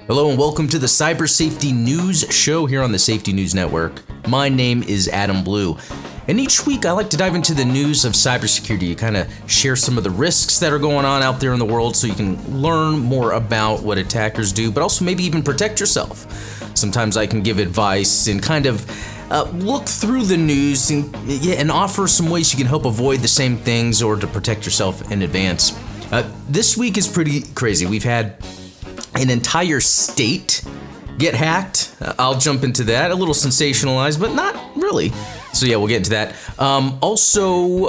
Hello and welcome to the Cyber Safety News Show here on the Safety News Network. My name is Adam Blue, and each week I like to dive into the news of cybersecurity, kind of share some of the risks that are going on out there in the world so you can learn more about what attackers do, but also maybe even protect yourself. Sometimes I can give advice and kind of look through the news and offer some ways you can help avoid the same things or to protect yourself in advance. This week is pretty crazy. We've had an entire state get hacked. I'll jump into that. A little sensationalized, but not really. So yeah, we'll get into that. Also,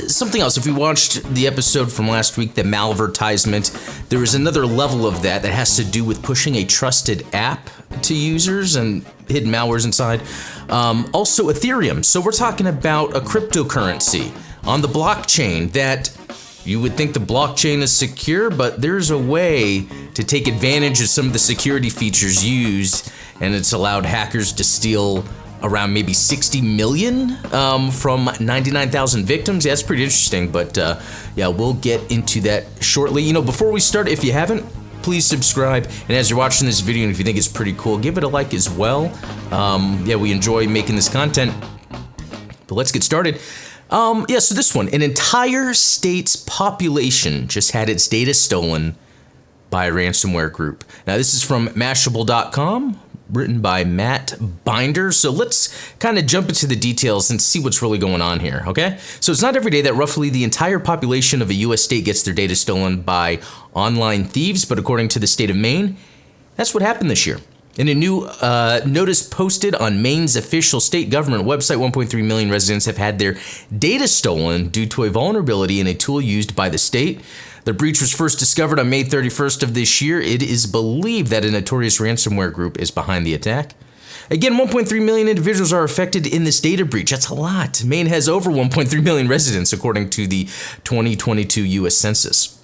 something else. If we watched the episode from last week, the malvertisement, there is another level of that has to do with pushing a trusted app to users and hidden malwares inside. Also, Ethereum. So we're talking about a cryptocurrency on the blockchain that you would think the blockchain is secure, but there's a way to take advantage of some of the security features used, and it's allowed hackers to steal around maybe 60 million from 99,000 victims. Yeah, that's pretty interesting, but yeah, we'll get into that shortly. You know, before we start, if you haven't, please subscribe, and as you're watching this video, and if you think it's pretty cool, give it a like as well. Yeah, we enjoy making this content, but let's get started. Yeah, so this one, an entire state's population just had its data stolen by a ransomware group. Now, this is from Mashable.com, written by Matt Binder. So let's kind of jump into the details and see what's really going on here, okay? So it's not every day that roughly the entire population of a U.S. state gets their data stolen by online thieves, but according to the state of Maine, that's what happened this year. In a new notice posted on Maine's official state government website, 1.3 million residents have had their data stolen due to a vulnerability in a tool used by the state. The breach was first discovered on May 31st of this year. It is believed that a notorious ransomware group is behind the attack. Again, 1.3 million individuals are affected in this data breach. That's a lot. Maine has over 1.3 million residents, according to the 2022 U.S. Census.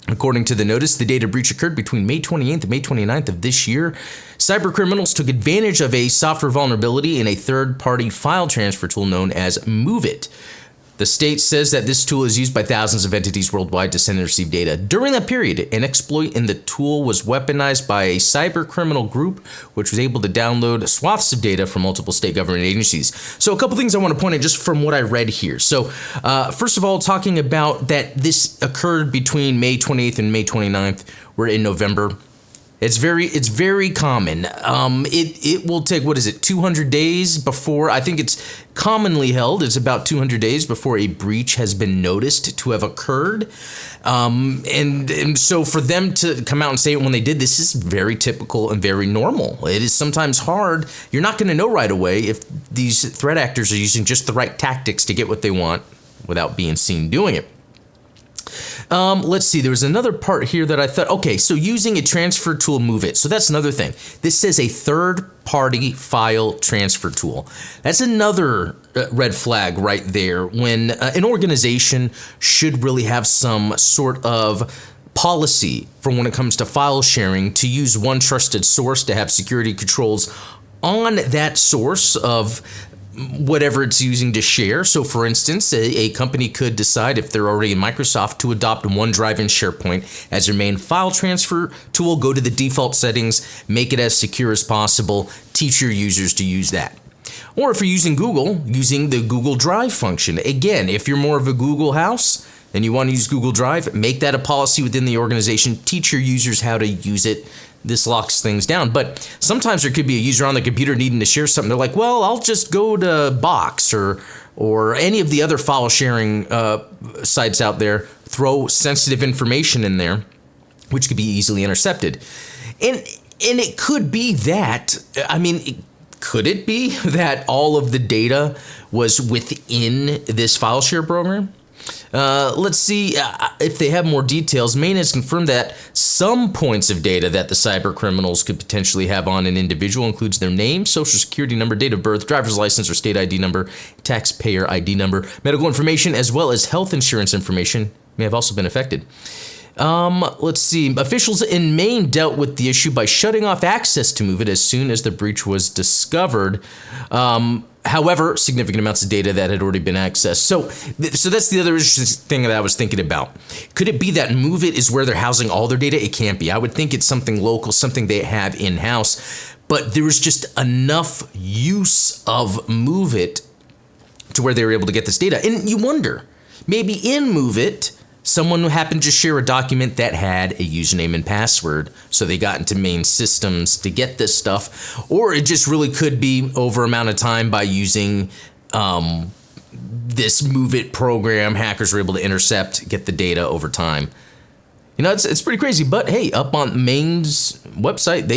According to the notice, the data breach occurred between May 28th and May 29th of this year. Cybercriminals took advantage of a software vulnerability in a third-party file transfer tool known as MoveIt. The state says that this tool is used by thousands of entities worldwide to send and receive data. During that period, an exploit in the tool was weaponized by a cybercriminal group, which was able to download swaths of data from multiple state government agencies. So a couple things I want to point out just from what I read here. So first of all, talking about that this occurred between May 28th and May 29th. We're in November. It's very common. It will take, 200 days before, I think it's commonly held, it's about 200 days before a breach has been noticed to have occurred. And so for them to come out and say it when they did, this is very typical and very normal. It is sometimes hard. You're not going to know right away if these threat actors are using just the right tactics to get what they want without being seen doing it. Let's see, there was another part here that I thought, okay, so using a transfer tool, MoveIt. So that's another thing. This says a third-party file transfer tool. That's another red flag right there when an organization should really have some sort of policy for when it comes to file sharing to use one trusted source to have security controls on that source of whatever it's using to share. So for instance, a company could decide, if they're already in Microsoft, to adopt OneDrive and SharePoint as their main file transfer tool, go to the default settings, make it as secure as possible, teach your users to use that. Or if you're using Google, using the Google Drive function. Again, if you're more of a Google house and you want to use Google Drive, make that a policy within the organization, teach your users how to use it. This locks things down. But sometimes there could be a user on the computer needing to share something. They're like, well, I'll just go to Box or any of the other file sharing sites out there, throw sensitive information in there, which could be easily intercepted. And it could be that, could it be that all of the data was within this file share program? Let's see if they have more details. Maine has confirmed that some points of data that the cyber criminals could potentially have on an individual includes their name, social security number, date of birth, driver's license or state ID number, taxpayer ID number, medical information, as well as health insurance information may have also been affected. Let's see. Officials in Maine dealt with the issue by shutting off access to MoveIt as soon as the breach was discovered. However, significant amounts of data that had already been accessed. So that's the other interesting thing that I was thinking about. Could it be that MoveIt is where they're housing all their data? It can't be. I would think it's something local, something they have in-house. But there was just enough use of MoveIt to where they were able to get this data. And you wonder, maybe in MoveIt, someone happened to share a document that had a username and password, so they got into Maine systems to get this stuff. Or it just really could be over amount of time by using this MoveIt program. Hackers were able to intercept, get the data over time. You know, it's pretty crazy. But hey, up on Maine's website,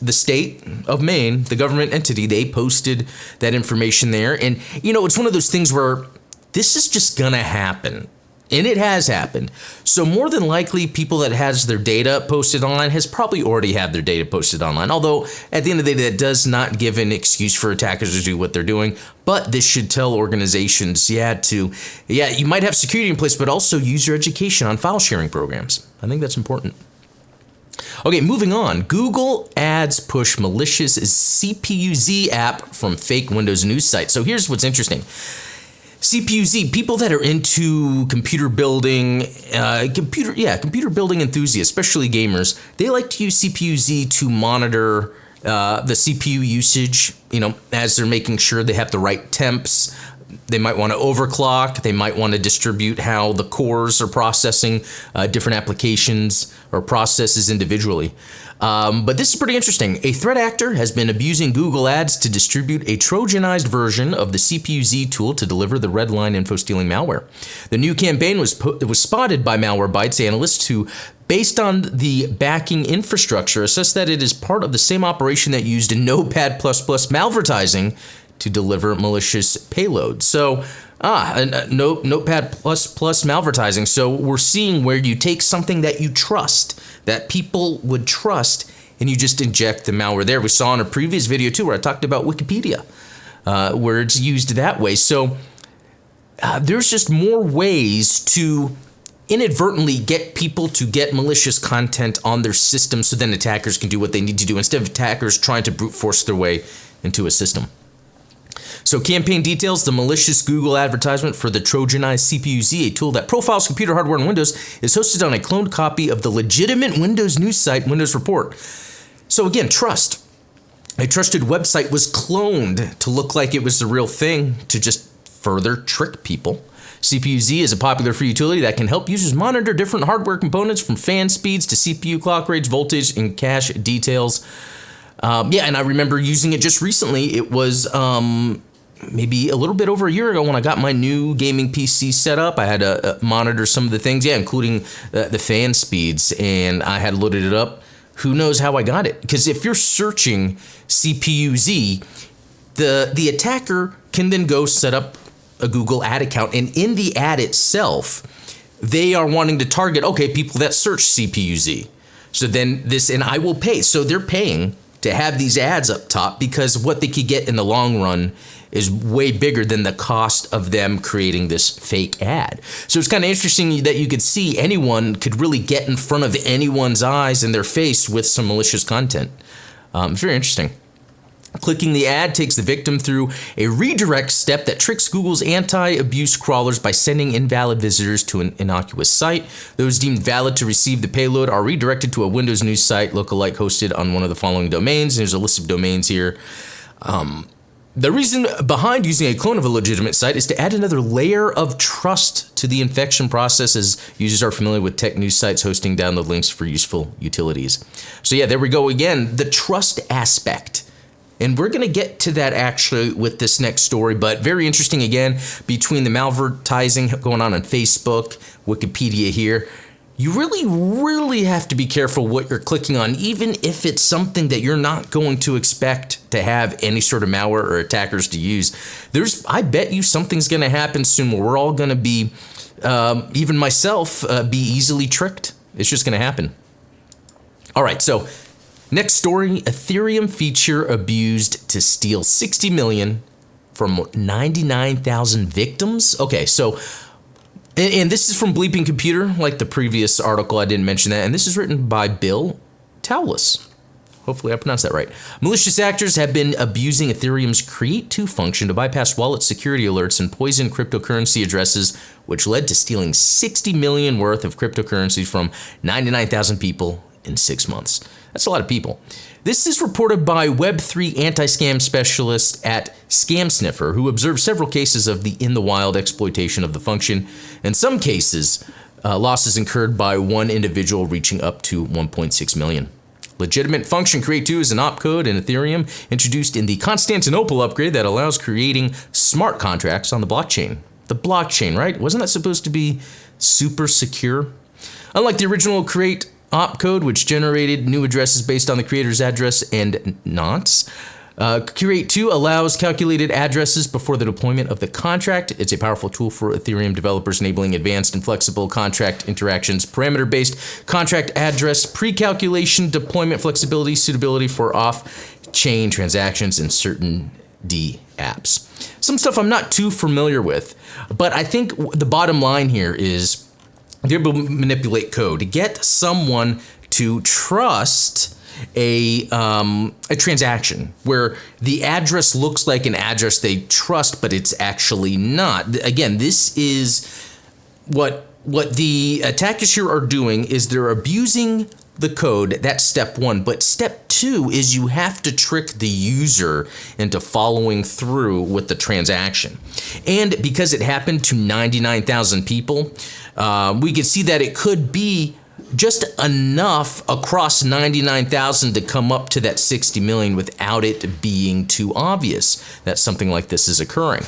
the state of Maine, the government entity, they posted that information there. And, you know, it's one of those things where this is just going to happen. And it has happened. So more than likely, people that has their data posted online has probably already had their data posted online. Although, at the end of the day, that does not give an excuse for attackers to do what they're doing. But this should tell organizations, you might have security in place, but also use your education on file sharing programs. I think that's important. Okay, moving on. Google Ads push malicious CPUZ app from fake Windows news site. So here's what's interesting. CPUZ, people that are into computer building, computer building enthusiasts, especially gamers, they like to use CPUZ to monitor the CPU usage, as they're making sure they have the right temps. They might want to overclock. They might want to distribute how the cores are processing different applications or processes individually. But this is pretty interesting. A threat actor has been abusing Google Ads to distribute a Trojanized version of the CPUZ tool to deliver the red line info stealing malware. The new campaign was spotted by Malwarebytes analysts who, based on the backing infrastructure, assessed that it is part of the same operation that used Notepad++ malvertising to deliver malicious payload. So, Notepad++ malvertising. So we're seeing where you take something that you trust, that people would trust, and you just inject the malware there. We saw in a previous video too where I talked about Wikipedia, where it's used that way. So there's just more ways to inadvertently get people to get malicious content on their system so then attackers can do what they need to do instead of attackers trying to brute force their way into a system. So campaign details, the malicious Google advertisement for the Trojanized CPUZ, a tool that profiles computer hardware on Windows, is hosted on a cloned copy of the legitimate Windows news site, Windows Report. So again, trust. A trusted website was cloned to look like it was the real thing to just further trick people. CPUZ is a popular free utility that can help users monitor different hardware components from fan speeds to CPU clock rates, voltage, and cache details. And I remember using it just recently. It was maybe a little bit over a year ago when I got my new gaming PC set up. I had to monitor some of the things, including the fan speeds, and I had loaded it up. Who knows how I got it? Because if you're searching CPUZ, the attacker can then go set up a Google ad account, and in the ad itself, they are wanting to target, people that search CPUZ. So then and I will pay. So they're paying to have these ads up top because what they could get in the long run is way bigger than the cost of them creating this fake ad. So it's kind of interesting that you could see anyone could really get in front of anyone's eyes and their face with some malicious content. It's very interesting. Clicking the ad takes the victim through a redirect step that tricks Google's anti-abuse crawlers by sending invalid visitors to an innocuous site. Those deemed valid to receive the payload are redirected to a Windows news site lookalike hosted on one of the following domains. There's a list of domains here. The reason behind using a clone of a legitimate site is to add another layer of trust to the infection process, as users are familiar with tech news sites hosting download links for useful utilities. So there we go again, the trust aspect. And we're going to get to that actually with this next story, but very interesting again, between the malvertising going on Facebook, Wikipedia here. You really have to be careful what you're clicking on, even if it's something that you're not going to expect to have any sort of malware or attackers to use. I bet you something's going to happen soon where we're all going to be, even myself, be easily tricked. It's just going to happen. All right, so next story, Ethereum feature abused to steal 60 million from 99,000 victims. Okay, so, and this is from Bleeping Computer, like the previous article, I didn't mention that, and this is written by Bill Towless. Hopefully I pronounced that right. Malicious actors have been abusing Ethereum's Create2 function to bypass wallet security alerts and poison cryptocurrency addresses, which led to stealing 60 million worth of cryptocurrencies from 99,000 people in 6 months. That's a lot of people. This is reported by Web3 anti-scam specialist at Scam Sniffer, who observed several cases of the in-the-wild exploitation of the function. In some cases, losses incurred by one individual reaching up to 1.6 million. Legitimate function Create2 is an opcode in Ethereum introduced in the Constantinople upgrade that allows creating smart contracts on the blockchain. The blockchain, right? Wasn't that supposed to be super secure? Unlike the original Create opcode, which generated new addresses based on the creator's address and nonce, Create2 allows calculated addresses before the deployment of the contract. It's a powerful tool for Ethereum developers, enabling advanced and flexible contract interactions, parameter-based contract address, pre-calculation, deployment flexibility, suitability for off-chain transactions, and certain apps. Some stuff I'm not too familiar with, but I think the bottom line here is they're able to manipulate code to get someone to trust a transaction where the address looks like an address they trust, but it's actually not. Again, this is what the attackers here are doing is they're abusing the code. That's step one. But step two is you have to trick the user into following through with the transaction. And because it happened to 99,000 people, we can see that it could be just enough across 99,000 to come up to that 60 million without it being too obvious that something like this is occurring.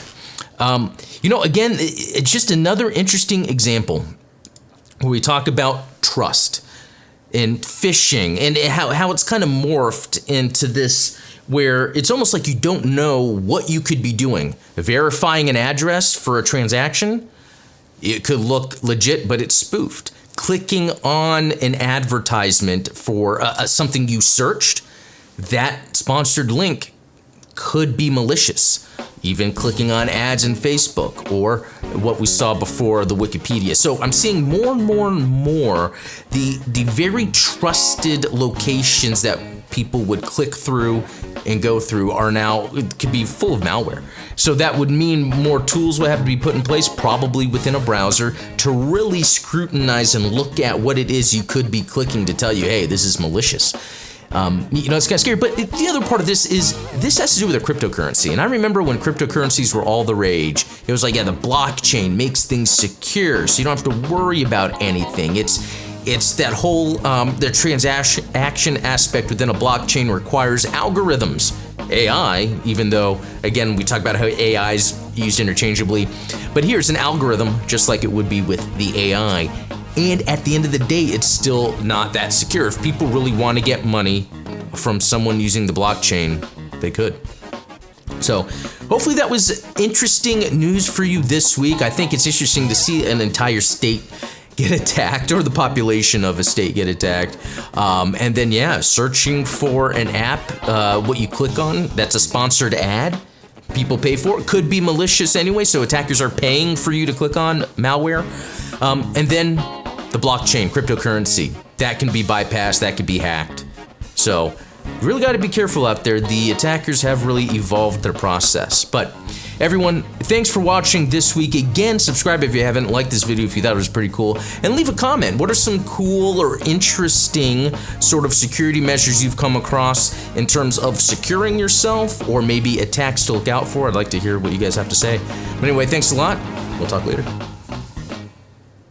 Again, it's just another interesting example where we talk about trust and phishing and how it's kind of morphed into this where it's almost like you don't know what you could be doing. Verifying an address for a transaction, it could look legit, but it's spoofed. Clicking on an advertisement for something you searched, that sponsored link could be malicious. Even clicking on ads in Facebook or what we saw before, the Wikipedia. So I'm seeing more and more and more the very trusted locations that people would click through and go through are now, it could be full of malware. So that would mean more tools would have to be put in place, probably within a browser, to really scrutinize and look at what it is you could be clicking to tell you, hey, this is malicious. It's kind of scary, but the other part of this is, this has to do with a cryptocurrency. And I remember when cryptocurrencies were all the rage, it was like, yeah, the blockchain makes things secure, so you don't have to worry about anything. It's that whole, the transaction aspect within a blockchain requires algorithms. AI, even though, again, we talk about how AI is used interchangeably, but here's an algorithm, just like it would be with the AI. And at the end of the day, it's still not that secure. If people really want to get money from someone using the blockchain, they could. So hopefully that was interesting news for you this week. I think it's interesting to see an entire state get attacked, or the population of a state get attacked. And then, yeah, searching for an app, what you click on, that's a sponsored ad. People pay for it. Could be malicious anyway, so attackers are paying for you to click on malware. And then the blockchain, cryptocurrency, that can be bypassed, that could be hacked. So you really got to be careful out there. The attackers have really evolved their process. But everyone, thanks for watching this week. Again, subscribe if you haven't, like this video if you thought it was pretty cool, and leave a comment. What are some cool or interesting sort of security measures you've come across in terms of securing yourself, or maybe attacks to look out for? I'd like to hear what you guys have to say. But anyway, thanks a lot. We'll talk later.